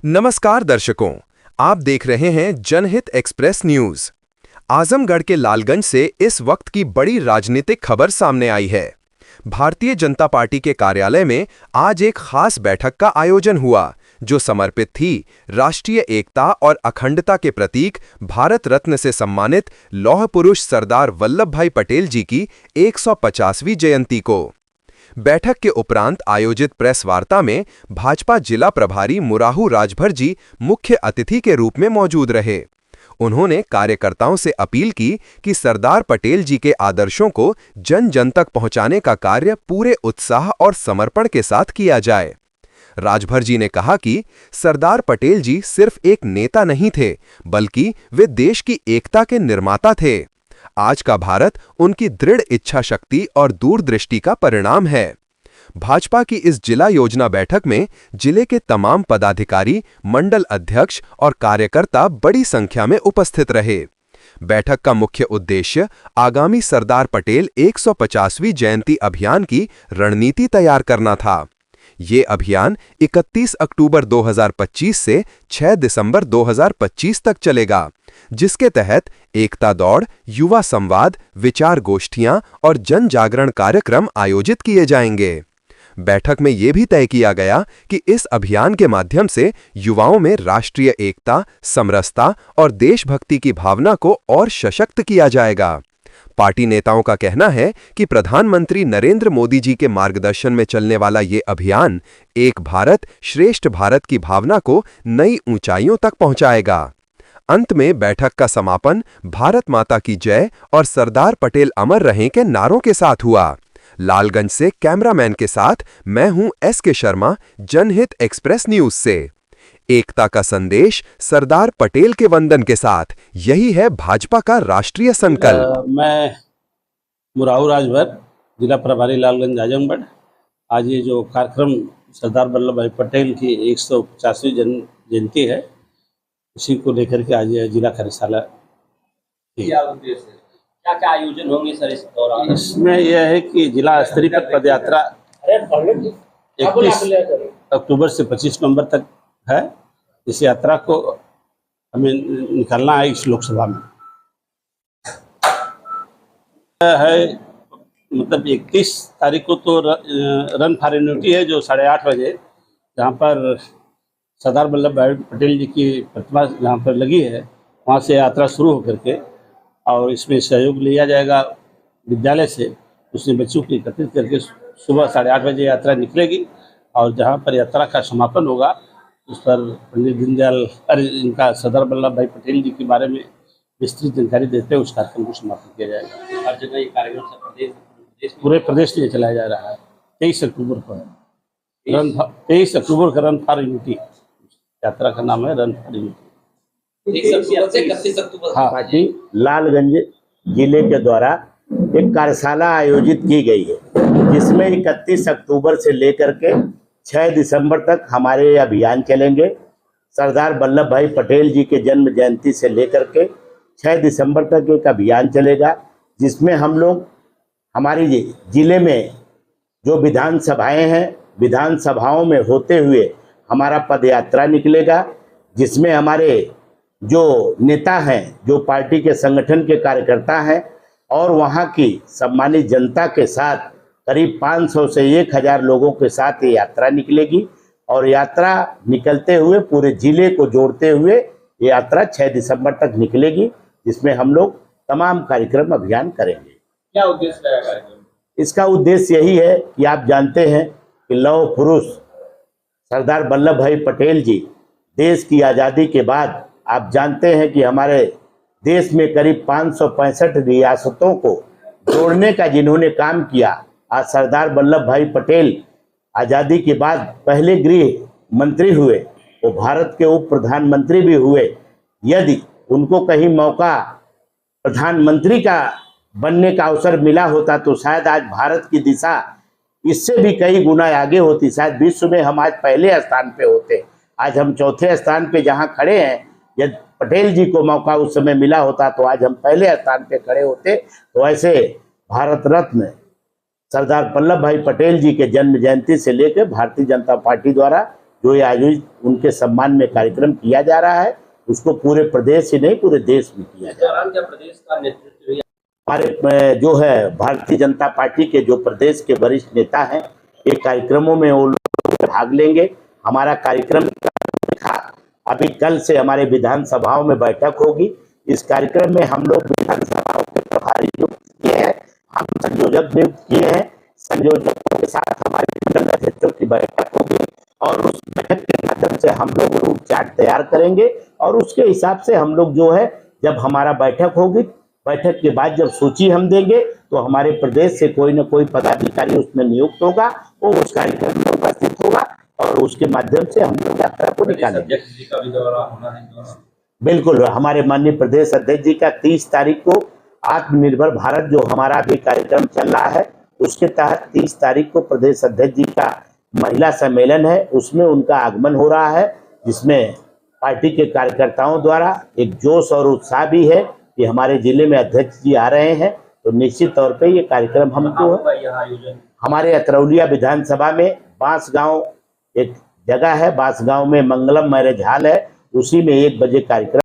नमस्कार दर्शकों, आप देख रहे हैं जनहित एक्सप्रेस न्यूज। आजमगढ़ के लालगंज से इस वक्त की बड़ी राजनीतिक खबर सामने आई है। भारतीय जनता पार्टी के कार्यालय में आज एक खास बैठक का आयोजन हुआ, जो समर्पित थी राष्ट्रीय एकता और अखंडता के प्रतीक भारत रत्न से सम्मानित लौह पुरुष सरदार वल्लभ भाई पटेल जी की 150वीं जयंती को। बैठक के उपरांत आयोजित प्रेस वार्ता में भाजपा जिला प्रभारी मुराहू राजभर जी मुख्य अतिथि के रूप में मौजूद रहे। उन्होंने कार्यकर्ताओं से अपील की कि सरदार पटेल जी के आदर्शों को जन जन तक पहुंचाने का कार्य पूरे उत्साह और समर्पण के साथ किया जाए। राजभर जी ने कहा कि सरदार पटेल जी सिर्फ एक नेता नहीं थे, बल्कि वे देश की एकता के निर्माता थे। आज का भारत उनकी दृढ़ इच्छा शक्ति और दूरदृष्टि का परिणाम है। भाजपा की इस जिला योजना बैठक में जिले के तमाम पदाधिकारी, मंडल अध्यक्ष और कार्यकर्ता बड़ी संख्या में उपस्थित रहे। बैठक का मुख्य उद्देश्य आगामी सरदार पटेल 150वीं जयंती अभियान की रणनीति तैयार करना था। ये अभियान 31 अक्टूबर 2025 से 6 दिसंबर 2025 तक चलेगा, जिसके तहत एकता दौड़, युवा संवाद, विचार गोष्ठियां और जन जागरण कार्यक्रम आयोजित किए जाएंगे। बैठक में यह भी तय किया गया कि इस अभियान के माध्यम से युवाओं में राष्ट्रीय एकता, समरसता और देशभक्ति की भावना को और सशक्त किया जाएगा। पार्टी नेताओं का कहना है कि प्रधानमंत्री नरेंद्र मोदी जी के मार्गदर्शन में चलने वाला ये अभियान एक भारत श्रेष्ठ भारत की भावना को नई ऊंचाइयों तक पहुंचाएगा। अंत में बैठक का समापन भारत माता की जय और सरदार पटेल अमर रहें के नारों के साथ हुआ। लालगंज से कैमरामैन के साथ मैं हूं एस.के. शर्मा, जनहित एक्सप्रेस न्यूज से। एकता का संदेश सरदार पटेल के वंदन के साथ, यही है भाजपा का राष्ट्रीय संकल्प। मैं मुराहू राजभर, जिला प्रभारी लालगंज आजमगढ़। आज ये जो कार्यक्रम सरदार वल्लभ भाई पटेल की 150वीं जयंती है, इसी को लेकर के आज जिला कार्यशाला। क्या उद्देश्य है, क्या क्या आयोजन होंगे सर इस दौरान? इसमें यह है कि जिला स्तरीय पद यात्रा 21 अक्टूबर से 25 नवंबर तक है। इस यात्रा को हमें निकालना है इस लोकसभा में है। मतलब 31 तारीख को तो रन फॉर यूनिटी है, जो 8:30 बजे, जहाँ पर सरदार वल्लभ भाई पटेल जी की प्रतिमा जहाँ पर लगी है, वहाँ से यात्रा शुरू होकर के, और इसमें सहयोग लिया जाएगा विद्यालय से। उसने बच्चों को एकत्रित करके सुबह 8:30 बजे यात्रा निकलेगी, और जहाँ पर यात्रा का समापन होगा उस पर पंडित दीनदयाल इनका सरदार वल्लभ भाई पटेल जी के बारे में विस्तृत जानकारी देते हुए उस कार्यक्रम को समापन किया जाएगा। हर जगह ये कार्यक्रम पूरे प्रदेश में चलाया जा रहा है। 23 अक्टूबर को है 23 अक्टूबर का रन फॉर यूनिटी, यात्रा का नाम है रन फॉर यूनिटी। 31 अक्टूबर हाँ जी, लालगंज जिले के द्वारा एक कार्यशाला आयोजित की गई है, जिसमें 31 अक्टूबर से लेकर के 6 दिसंबर तक हमारे ये अभियान चलेंगे। सरदार वल्लभ भाई पटेल जी के जन्म जयंती से लेकर के 6 दिसंबर तक एक अभियान चलेगा, जिसमें हम लोग हमारी जिले में जो विधानसभाएं हैं, विधानसभाओं में होते हुए हमारा पदयात्रा निकलेगा, जिसमें हमारे जो नेता हैं, जो पार्टी के संगठन के कार्यकर्ता हैं, और वहाँ की सम्मानित जनता के साथ करीब 500 से 1000 लोगों के साथ ये यात्रा निकलेगी। और यात्रा निकलते हुए पूरे जिले को जोड़ते हुए ये यात्रा 6 दिसंबर तक निकलेगी, जिसमें हम लोग तमाम कार्यक्रम अभियान करेंगे। क्या उद्देश्य है कार्यक्रम? इसका उद्देश्य यही है कि आप जानते हैं कि लौह पुरुष सरदार वल्लभ भाई पटेल जी देश की आज़ादी के बाद, आप जानते हैं कि हमारे देश में करीब 565 रियासतों को जोड़ने का जिन्होंने काम किया। आज सरदार वल्लभ भाई पटेल आज़ादी के बाद पहले गृह मंत्री हुए, वो भारत के उप प्रधानमंत्री भी हुए। यदि उनको कहीं मौका प्रधानमंत्री का बनने का अवसर मिला होता तो शायद आज भारत की दिशा इससे भी कई गुना आगे होती। शायद विश्व में हम आज पहले स्थान पे होते, आज हम चौथे स्थान पे जहाँ खड़े हैं। यदि पटेल जी को मौका उस समय मिला होता तो आज हम पहले स्थान पे खड़े होते। तो ऐसे भारत रत्न सरदार वल्लभ भाई पटेल जी के जन्म जयंती से लेकर भारतीय जनता पार्टी द्वारा जो ये आयोजित उनके सम्मान में कार्यक्रम किया जा रहा है, उसको पूरे प्रदेश ही नहीं पूरे देश में किया जा रहा है। क्या प्रदेश का नेतृत्व भी हमारे जो है भारतीय जनता पार्टी के जो प्रदेश के वरिष्ठ नेता हैं, ये कार्यक्रमों में वो लोग भाग लेंगे। हमारा कार्यक्रम अभी कल से हमारे विधानसभाओं में बैठक होगी। इस कार्यक्रम में हम लोग विधानसभाओं के प्रभारी नियुक्त किए हैं, हम संयोजक नियुक्त किए हैं। संयोजकों के साथ हमारे मंडल अध्यक्षों की बैठक होगी और उस बैठक के माध्यम से हम लोग रूट चार्ट तैयार करेंगे और उसके हिसाब से हम लोग जो है, जब हमारा बैठक होगी, बैठक के बाद जब सूची हम देंगे तो हमारे प्रदेश से कोई न कोई पदाधिकारी उसमें नियुक्त होगा, वो उस कार्यक्रम में उपस्थित होगा और उसके माध्यम से हम लोग यात्रा को निकालेंगे। अध्यक्ष जी का भी दौरा होना है। बिल्कुल, हमारे माननीय प्रदेश अध्यक्ष जी का 30 तारीख को आत्मनिर्भर भारत जो हमारा अभी कार्यक्रम चल रहा है, उसके तहत 30 तारीख को प्रदेश अध्यक्ष जी का महिला सम्मेलन है, उसमें उनका आगमन हो रहा है, जिसमें पार्टी के कार्यकर्ताओं द्वारा एक जोश और उत्साह भी है कि हमारे जिले में अध्यक्ष जी आ रहे हैं। तो निश्चित तौर पे ये कार्यक्रम हमको आयोजन हमारे अतरौलिया विधानसभा में बांसगांव एक जगह है, बांसगांव में मंगलम मैरिज हॉल है, उसी में 1 बजे कार्यक्रम